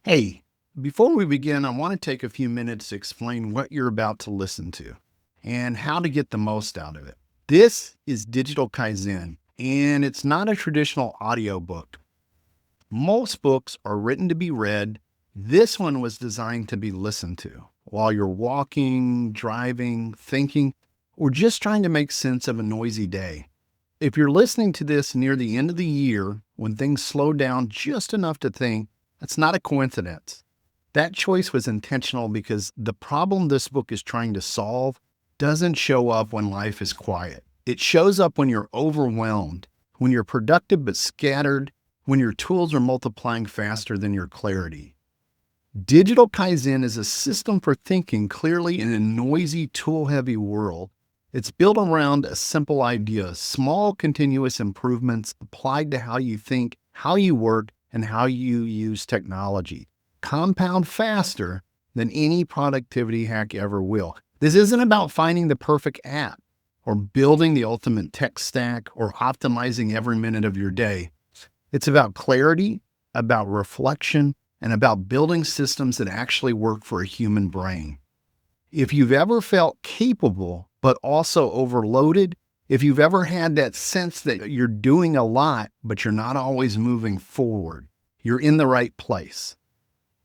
Hey, before we begin, I want to take a few minutes to explain what you're about to listen to and how to get the most out of it. This is Digital Kaizen, and it's not a traditional audiobook. Most books are written to be read. This one was designed to be listened to while you're walking, driving, thinking, or just trying to make sense of a noisy day. If you're listening to this near the end of the year, when things slow down just enough to think, that's not a coincidence. That choice was intentional because the problem this book is trying to solve doesn't show up when life is quiet. It shows up when you're overwhelmed, when you're productive but scattered, when your tools are multiplying faster than your clarity. Digital Kaizen is a system for thinking clearly in a noisy, tool-heavy world. It's built around a simple idea: small continuous improvements applied to how you think, how you work, and how you use technology. Compound faster than any productivity hack ever will. This isn't about finding the perfect app or building the ultimate tech stack or optimizing every minute of your day. It's about clarity, about reflection, and about building systems that actually work for a human brain. If you've ever felt capable, but also overloaded, if you've ever had that sense that you're doing a lot, but you're not always moving forward, you're in the right place.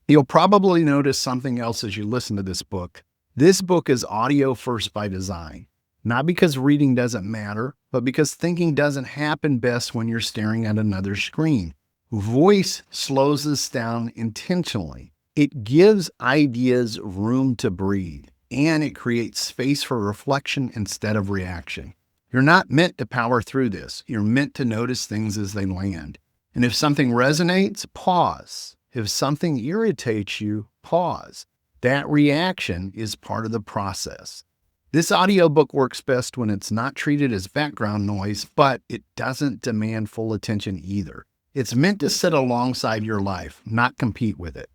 You'll probably notice something else as you listen to this book. This book is audio first by design, not because reading doesn't matter, but because thinking doesn't happen best when you're staring at another screen. Voice slows us down intentionally. It gives ideas room to breathe, and it creates space for reflection instead of reaction. You're not meant to power through this. You're meant to notice things as they land. And if something resonates, pause. If something irritates you, pause. That reaction is part of the process. This audiobook works best when it's not treated as background noise, but it doesn't demand full attention either. It's meant to sit alongside your life, not compete with it.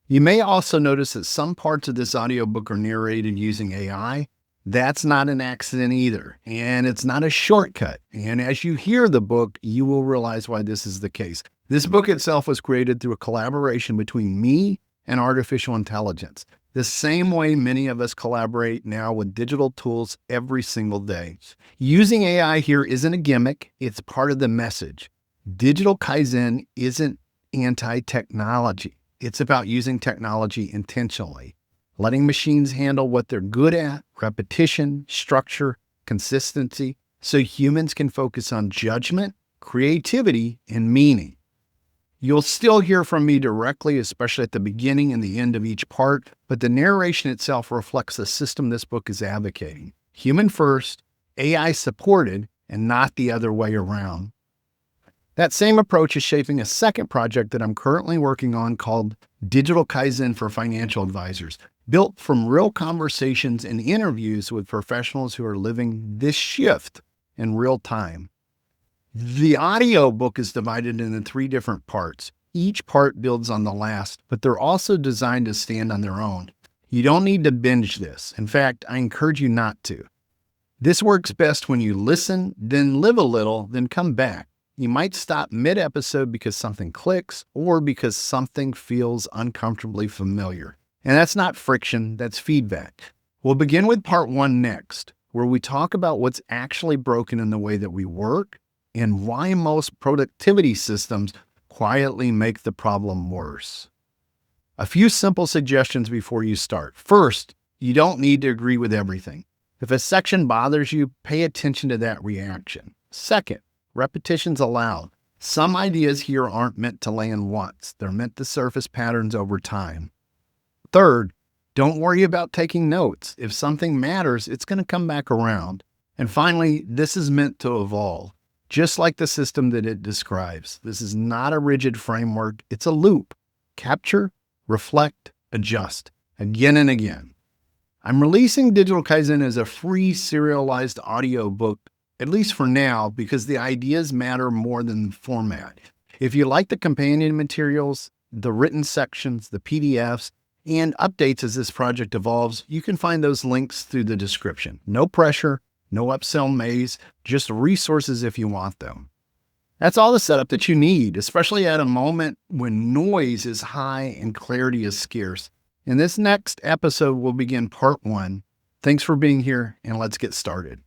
You may also notice that some parts of this audiobook are narrated using AI. That's not an accident either, and it's not a shortcut. And as you hear the book, you will realize why this is the case. This book itself was created through a collaboration between me and artificial intelligence, the same way many of us collaborate now with digital tools every single day. Using AI here isn't a gimmick, it's part of the message. Digital Kaizen isn't anti-technology. It's about using technology intentionally, letting machines handle what they're good at: repetition, structure, consistency, so humans can focus on judgment, creativity, and meaning. You'll still hear from me directly, especially at the beginning and the end of each part, but the narration itself reflects the system this book is advocating. Human first, AI supported, and not the other way around. That same approach is shaping a second project that I'm currently working on called Digital Kaizen for Financial Advisors, built from real conversations and interviews with professionals who are living this shift in real time. The audiobook is divided into 3 different parts. Each part builds on the last, but they're also designed to stand on their own. You don't need to binge this. In fact, I encourage you not to. This works best when you listen, then live a little, then come back. You might stop mid-episode because something clicks or because something feels uncomfortably familiar. And that's not friction, that's feedback. We'll begin with part 1 next, where we talk about what's actually broken in the way that we work and why most productivity systems quietly make the problem worse. A few simple suggestions before you start. First, you don't need to agree with everything. If a section bothers you, pay attention to that reaction. Second, repetition's allowed. Some ideas here aren't meant to land once. They're meant to surface patterns over time. Third, don't worry about taking notes. If something matters, it's going to come back around. And finally, this is meant to evolve. just like the system that it describes. This is not a rigid framework, it's a loop. Capture, reflect, adjust, again and again. I'm releasing Digital Kaizen as a free serialized audiobook, at least for now, because the ideas matter more than the format. If you like the companion materials, the written sections, the PDFs, and updates as this project evolves, you can find those links through the description. No pressure, no upsell maze, just resources if you want them. That's all the setup that you need, especially at a moment when noise is high and clarity is scarce. In this next episode, we'll begin part 1. Thanks for being here, and let's get started.